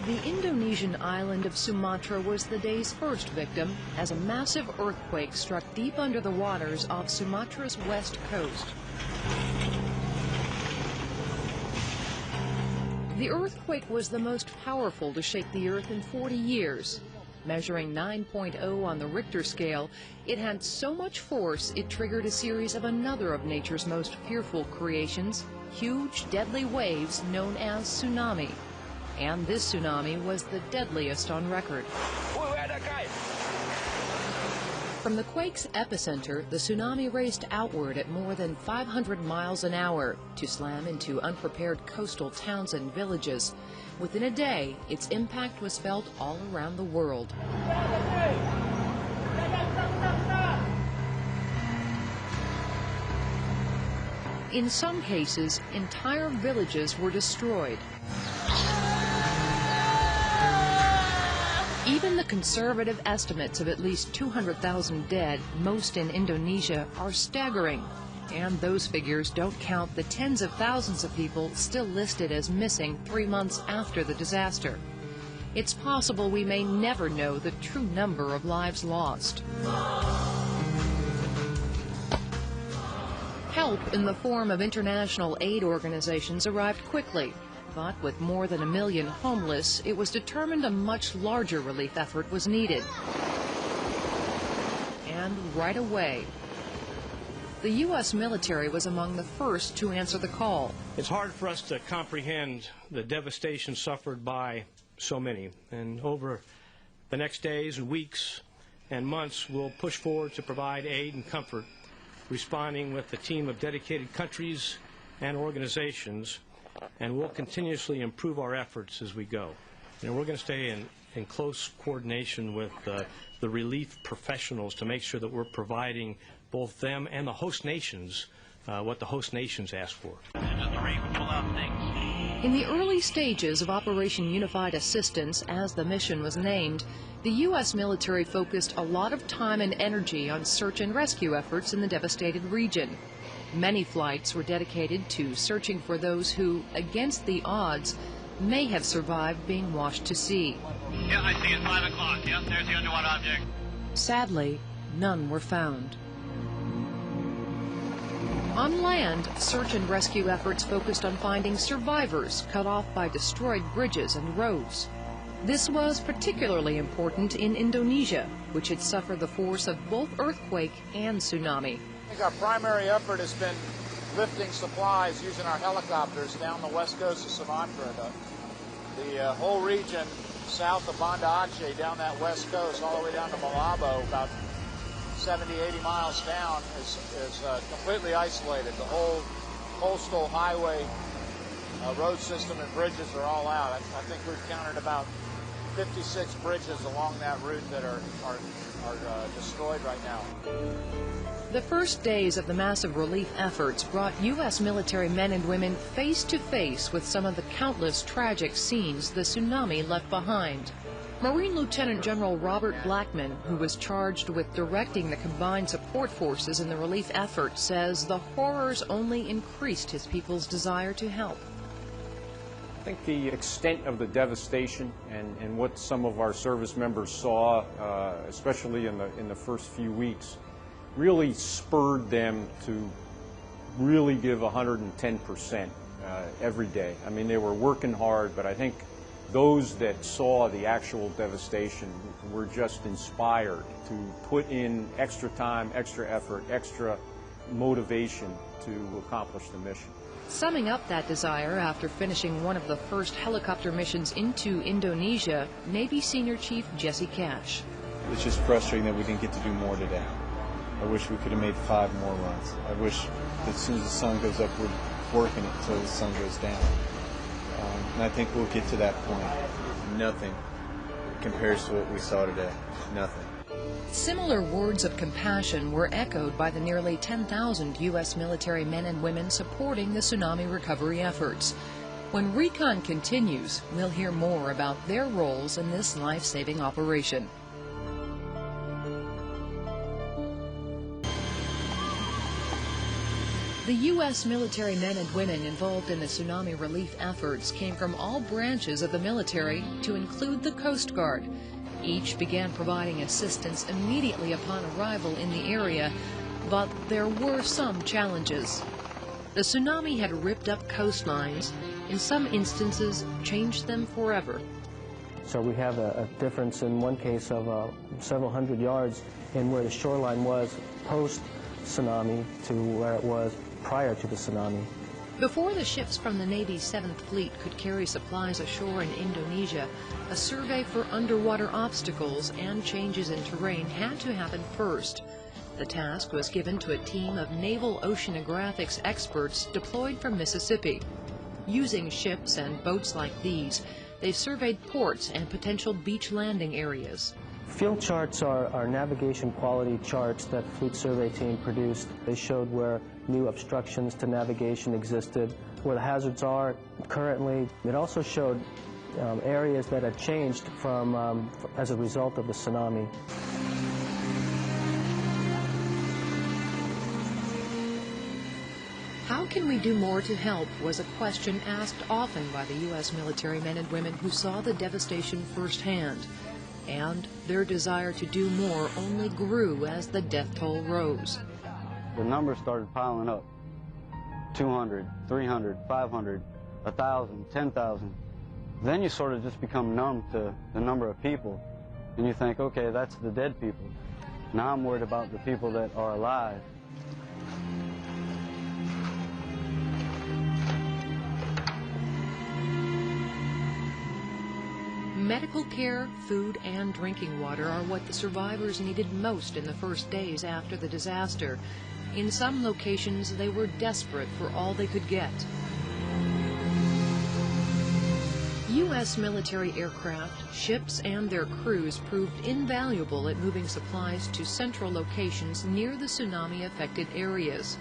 The Indonesian island of Sumatra was the day's first victim as a massive earthquake struck deep under the waters off Sumatra's west coast. The earthquake was the most powerful to shake the earth in 40 years. Measuring 9.0 on the Richter scale, it had so much force it triggered a series of another of nature's most fearful creations, huge, deadly waves known as tsunami. And this tsunami was the deadliest on record. From the quake's epicenter, the tsunami raced outward at more than 500 miles an hour to slam into unprepared coastal towns and villages. Within a day, its impact was felt all around the world. In some cases, entire villages were destroyed. Even the conservative estimates of at least 200,000 dead, most in Indonesia, are staggering. And those figures don't count the tens of thousands of people still listed as missing 3 months after the disaster. It's possible we may never know the true number of lives lost. Help in the form of international aid organizations arrived quickly. But with more than 1 million homeless, it was determined a much larger relief effort was needed. And right away, the U.S. military was among the first to answer the call. It's hard for us to comprehend the devastation suffered by so many. And over the next days and weeks and months, we'll push forward to provide aid and comfort, responding with a team of dedicated countries and organizations. And we'll continuously improve our efforts as we go. And we're going to stay in close coordination with the relief professionals to make sure that we're providing both them and the host nations what the host nations ask for. In the early stages of Operation Unified Assistance, as the mission was named, the U.S. military focused a lot of time and energy on search and rescue efforts in the devastated region. Many flights were dedicated to searching for those who, against the odds, may have survived being washed to sea. Yeah, I see it, 5 o'clock. Yep, there's the underwater object. Sadly, none were found. On land, search and rescue efforts focused on finding survivors cut off by destroyed bridges and roads. This was particularly important in Indonesia, which had suffered the force of both earthquake and tsunami. I think our primary effort has been lifting supplies using our helicopters down the west coast of Sumatra. The whole region south of Banda Aceh, down that west coast, all the way down to Malabo, about 70, 80 miles down, is completely isolated. The whole coastal highway road system and bridges are all out. I think we've counted about 56 bridges along that route that are destroyed right now. The first days of the massive relief efforts brought U.S. military men and women face to face with some of the countless tragic scenes the tsunami left behind. Marine Lieutenant General Robert Blackman, who was charged with directing the combined support forces in the relief effort, says the horrors only increased his people's desire to help. I think the extent of the devastation and what some of our service members saw, especially in the first few weeks, really spurred them to really give 110% every day. I mean, they were working hard, but I think those that saw the actual devastation were just inspired to put in extra time, extra effort, extra motivation to accomplish the mission. Summing up that desire after finishing one of the first helicopter missions into Indonesia, Navy Senior Chief Jesse Cash. It's just frustrating that we didn't get to do more today. I wish we could have made 5 more runs. I wish that as soon as the sun goes up, we're working it until the sun goes down. And I think we'll get to that point. Nothing compares to what we saw today. Nothing. Similar words of compassion were echoed by the nearly 10,000 U.S. military men and women supporting the tsunami recovery efforts. When Recon continues, we'll hear more about their roles in this life-saving operation. The U.S. military men and women involved in the tsunami relief efforts came from all branches of the military to include the Coast Guard. Each began providing assistance immediately upon arrival in the area, but there were some challenges. The tsunami had ripped up coastlines, in some instances changed them forever. So we have a difference in one case of several hundred yards in where the shoreline was post-tsunami to where it was prior to the tsunami. Before the ships from the Navy's 7th Fleet could carry supplies ashore in Indonesia, a survey for underwater obstacles and changes in terrain had to happen first. The task was given to a team of naval oceanographics experts deployed from Mississippi. Using ships and boats like these, they surveyed ports and potential beach landing areas. Field charts are navigation quality charts that Fleet Survey team produced. They showed where new obstructions to navigation existed, where the hazards are currently. It also showed areas that had changed from as a result of the tsunami. How can we do more to help was a question asked often by the U.S. military men and women who saw the devastation firsthand. And their desire to do more only grew as the death toll rose. The numbers started piling up. 200, 300, 500, 1,000, 10,000. Then you sort of just become numb to the number of people. And you think, okay, that's the dead people. Now I'm worried about the people that are alive. Medical care, food, and drinking water are what the survivors needed most in the first days after the disaster. In some locations, they were desperate for all they could get. U.S. military aircraft, ships, and their crews proved invaluable at moving supplies to central locations near the tsunami-affected areas.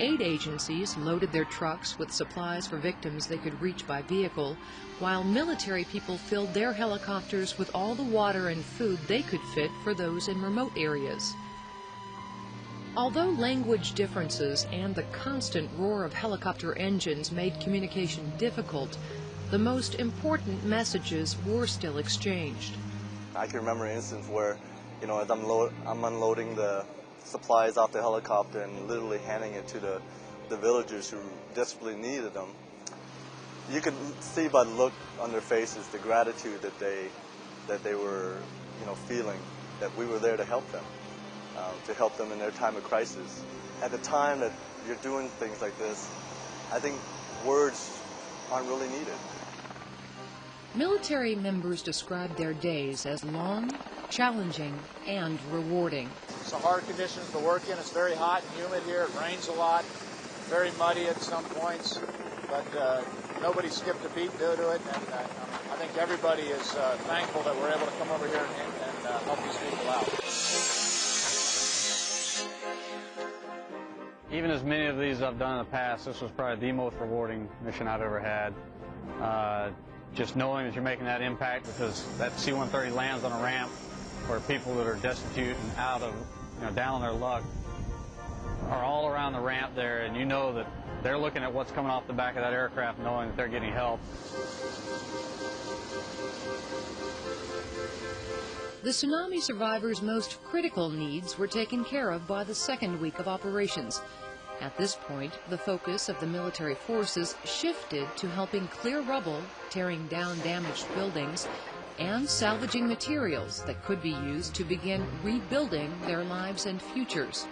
Aid agencies loaded their trucks with supplies for victims they could reach by vehicle, while military people filled their helicopters with all the water and food they could fit for those in remote areas. Although language differences and the constant roar of helicopter engines made communication difficult, the most important messages were still exchanged. I can remember an instance where, as I'm unloading the supplies off the helicopter and literally handing it to the villagers who desperately needed them. You could see by the look on their faces the gratitude that they were feeling, that we were there to help them in their time of crisis. At the time that you're doing things like this, I think words aren't really needed. Military members described their days as long, challenging, and rewarding. Some hard conditions to work in. It's very hot and humid here. It rains a lot, very muddy at some points, but nobody skipped a beat due to it, and I think everybody is thankful that we're able to come over here and help these people out. Even as many of these I've done in the past, this was probably the most rewarding mission I've ever had. Just knowing that you're making that impact, because that C-130 lands on a ramp where people that are destitute and out of, down on their luck are all around the ramp there, and you know that they're looking at what's coming off the back of that aircraft knowing that they're getting help. The tsunami survivors' most critical needs were taken care of by the second week of operations. At this point, the focus of the military forces shifted to helping clear rubble, tearing down damaged buildings, and salvaging materials that could be used to begin rebuilding their lives and futures.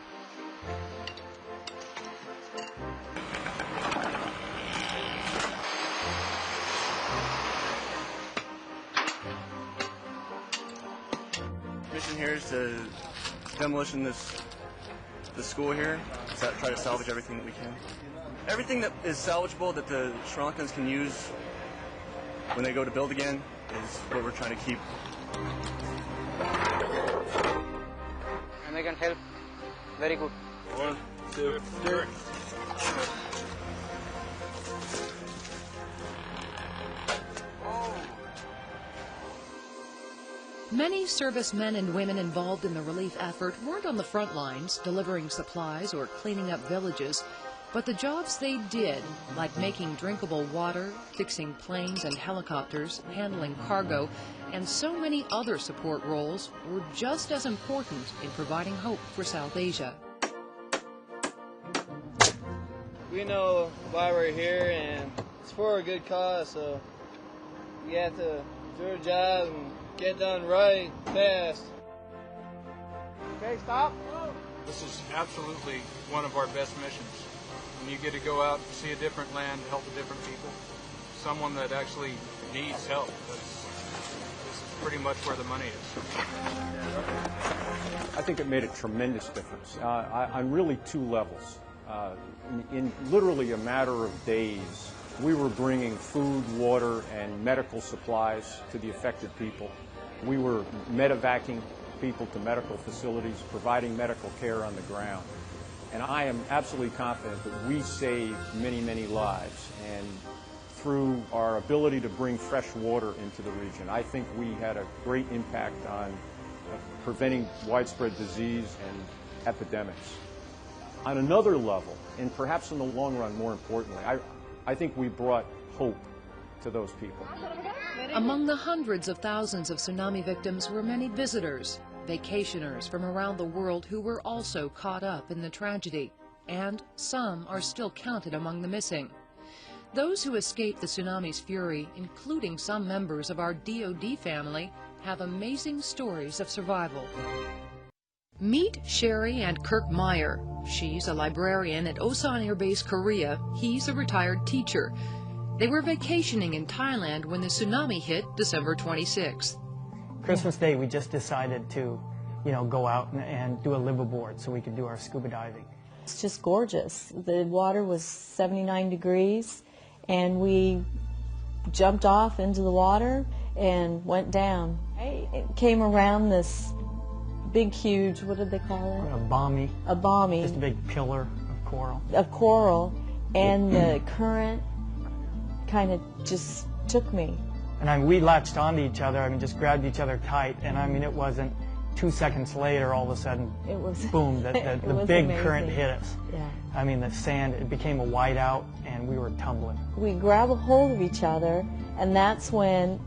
Mission here is to demolition the school here, try to salvage everything that we can. Everything that is salvageable that the Sri Lankans can use when they go to build again is what we're trying to keep. And they can help. Very good. 1, 2, 3. Many servicemen and women involved in the relief effort weren't on the front lines delivering supplies or cleaning up villages, but the jobs they did, like making drinkable water, fixing planes and helicopters, handling cargo, and so many other support roles, were just as important in providing hope for South Asia. We know why we're here, and it's for a good cause, so we have to do our job and get done right, fast. Okay, stop. This is absolutely one of our best missions. When you get to go out and see a different land, help a different people, someone that actually needs help, this is pretty much where the money is. I think it made a tremendous difference on really two levels. In literally a matter of days, we were bringing food, water, and medical supplies to the affected people. We were medevacing people to medical facilities, providing medical care on the ground. And I am absolutely confident that we saved many, many lives. And through our ability to bring fresh water into the region, I think we had a great impact on preventing widespread disease and epidemics. On another level, and perhaps in the long run more importantly, I think we brought hope to those people. Among the hundreds of thousands of tsunami victims were many visitors, vacationers from around the world who were also caught up in the tragedy, and some are still counted among the missing. Those who escaped the tsunami's fury, including some members of our DoD family, have amazing stories of survival. Meet Sherry and Kirk Meyer. She's a librarian at Osan Air Base, Korea. He's a retired teacher. They were vacationing in Thailand when the tsunami hit December 26th. Christmas Day, we just decided to, go out and do a live aboard so we could do our scuba diving. It's just gorgeous. The water was 79 degrees, and we jumped off into the water and went down. It came around this big, huge, what did they call it? A bommy. A bommy. Just a big pillar of coral. Of coral, and the current kind of just took me. And we latched onto each other, just grabbed each other tight, and it wasn't 2 seconds later, all of a sudden, it was, boom, the big amazing. Current hit us. Yeah. The sand, it became a whiteout, and we were tumbling. We grab a hold of each other, and that's when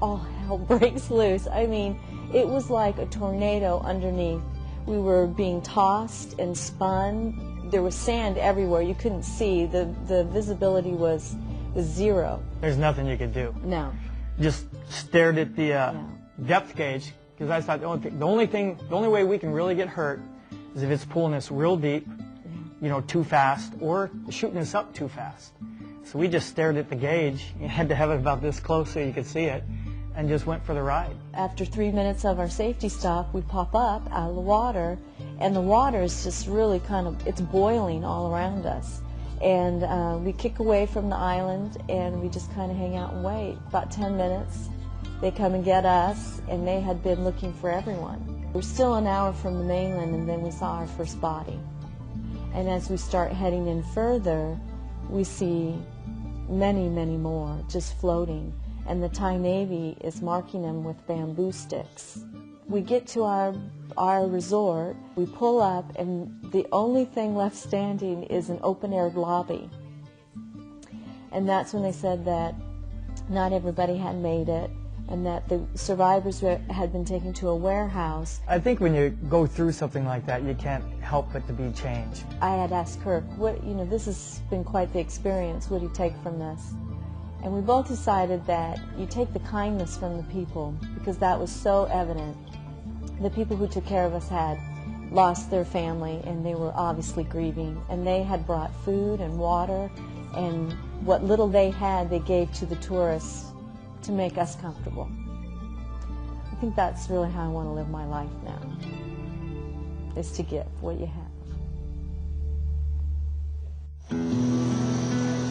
all hell breaks loose. It was like a tornado underneath. We were being tossed and spun. There was sand everywhere. You couldn't see. The visibility was zero. There's nothing you could do. No. Just stared at the depth gauge, because I thought the only way we can really get hurt is if it's pulling us real deep, too fast, or shooting us up too fast. So we just stared at the gauge. You had to have it about this close so you could see it, and just went for the ride. After 3 minutes of our safety stop, we pop up out of the water, and the water is just really it's boiling all around us. And we kick away from the island, and we just kind of hang out and wait. About 10 minutes, they come and get us, and they had been looking for everyone. We're still an hour from the mainland, and then we saw our first body. And as we start heading in further, we see many, many more just floating. And the Thai Navy is marking them with bamboo sticks. We get to our resort, we pull up, and the only thing left standing is an open-air lobby. And that's when they said that not everybody had made it, and that the survivors had been taken to a warehouse. I think when you go through something like that, you can't help but to be changed. I had asked Kirk, this has been quite the experience. What do you take from this? And we both decided that you take the kindness from the people, because that was so evident. The people who took care of us had lost their family, and they were obviously grieving, and they had brought food and water, and what little they had, they gave to the tourists to make us comfortable. I think that's really how I want to live my life now, is to give what you have.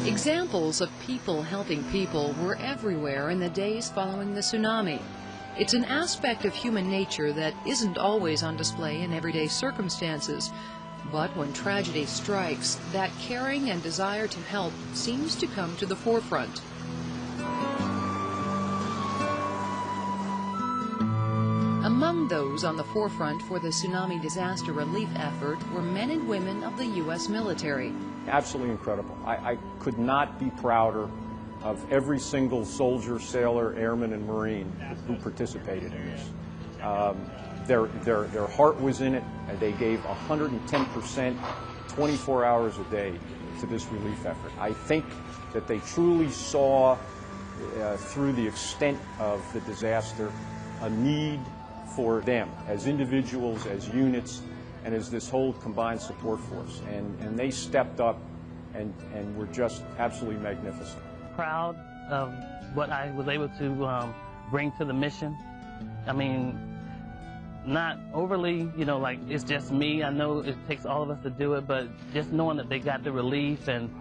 Examples of people helping people were everywhere in the days following the tsunami. It's an aspect of human nature that isn't always on display in everyday circumstances. But when tragedy strikes, that caring and desire to help seems to come to the forefront. Among those on the forefront for the tsunami disaster relief effort were men and women of the U.S. military. Absolutely incredible. I could not be prouder of every single soldier, sailor, airman, and Marine who participated in this. Their heart was in it, and they gave 110%, 24 hours a day to this relief effort. I think that they truly saw, through the extent of the disaster, a need for them as individuals, as units, and as this whole combined support force. And they stepped up and were just absolutely magnificent. Proud of what I was able to bring to the mission. I mean, not overly, you know, like it's just me. I know it takes all of us to do it, but just knowing that they got the relief and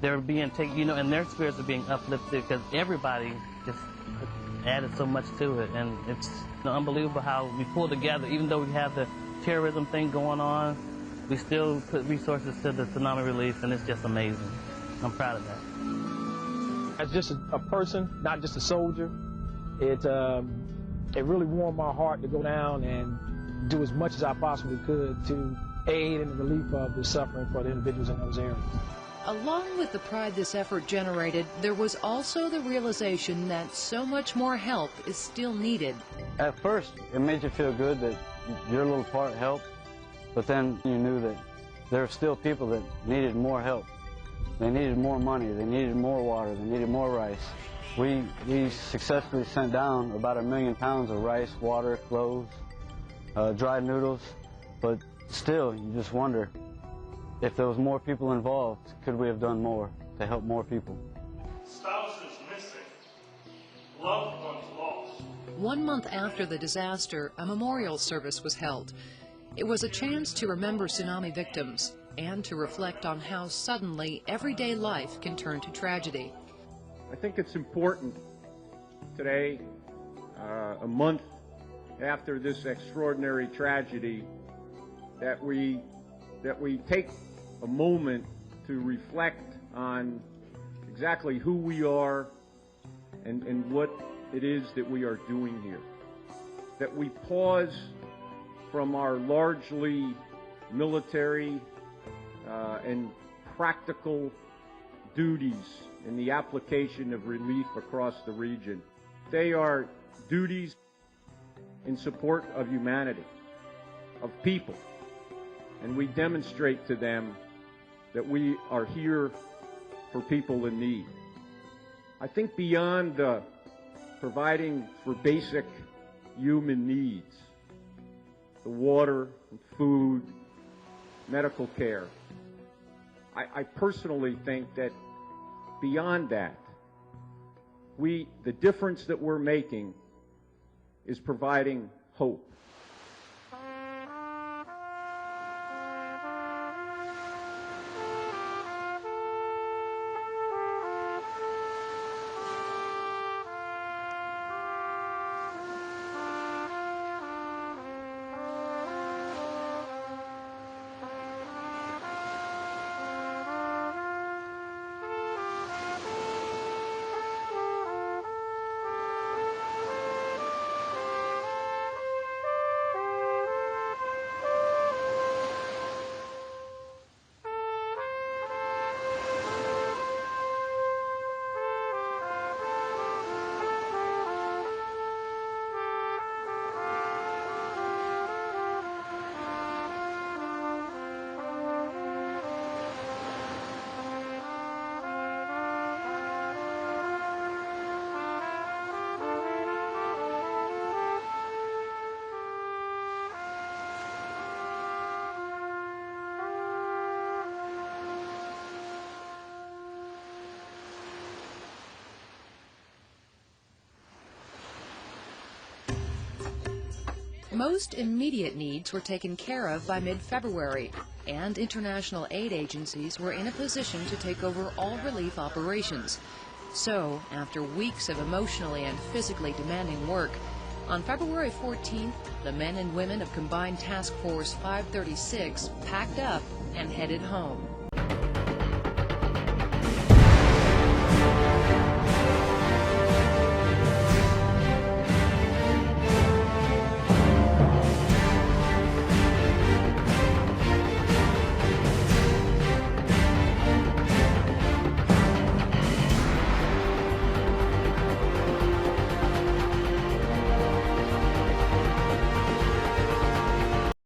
they're being taken, you know, and their spirits are being uplifted because everybody just added so much to it. And it's unbelievable how we pull together. Even though we have the terrorism thing going on, we still put resources to the tsunami relief, and it's just amazing. I'm proud of that. As just a person, not just a soldier, it really warmed my heart to go down and do as much as I possibly could to aid in the relief of the suffering for the individuals in those areas. Along with the pride this effort generated, there was also the realization that so much more help is still needed. At first, it made you feel good that your little part helped, but then you knew that there were still people that needed more help. They needed more money, they needed more water, they needed more rice. We successfully sent down about 1 million pounds of rice, water, clothes, dried noodles, but still, you just wonder, if there was more people involved, could we have done more to help more people? Spouses missing, loved ones lost. 1 month after the disaster, a memorial service was held. It was a chance to remember tsunami victims and to reflect on how suddenly everyday life can turn to tragedy. I think it's important today, a month after this extraordinary tragedy, that we take a moment to reflect on exactly who we are and what it is that we are doing here. That we pause from our largely military and practical duties in the application of relief across the region. They are duties in support of humanity, of people, and we demonstrate to them that we are here for people in need. I think beyond providing for basic human needs, the water, food, medical care, I personally think that beyond that, the difference that we're making is providing hope. Most immediate needs were taken care of by mid-February, and international aid agencies were in a position to take over all relief operations. So, after weeks of emotionally and physically demanding work, on February 14th, the men and women of Combined Task Force 536 packed up and headed home.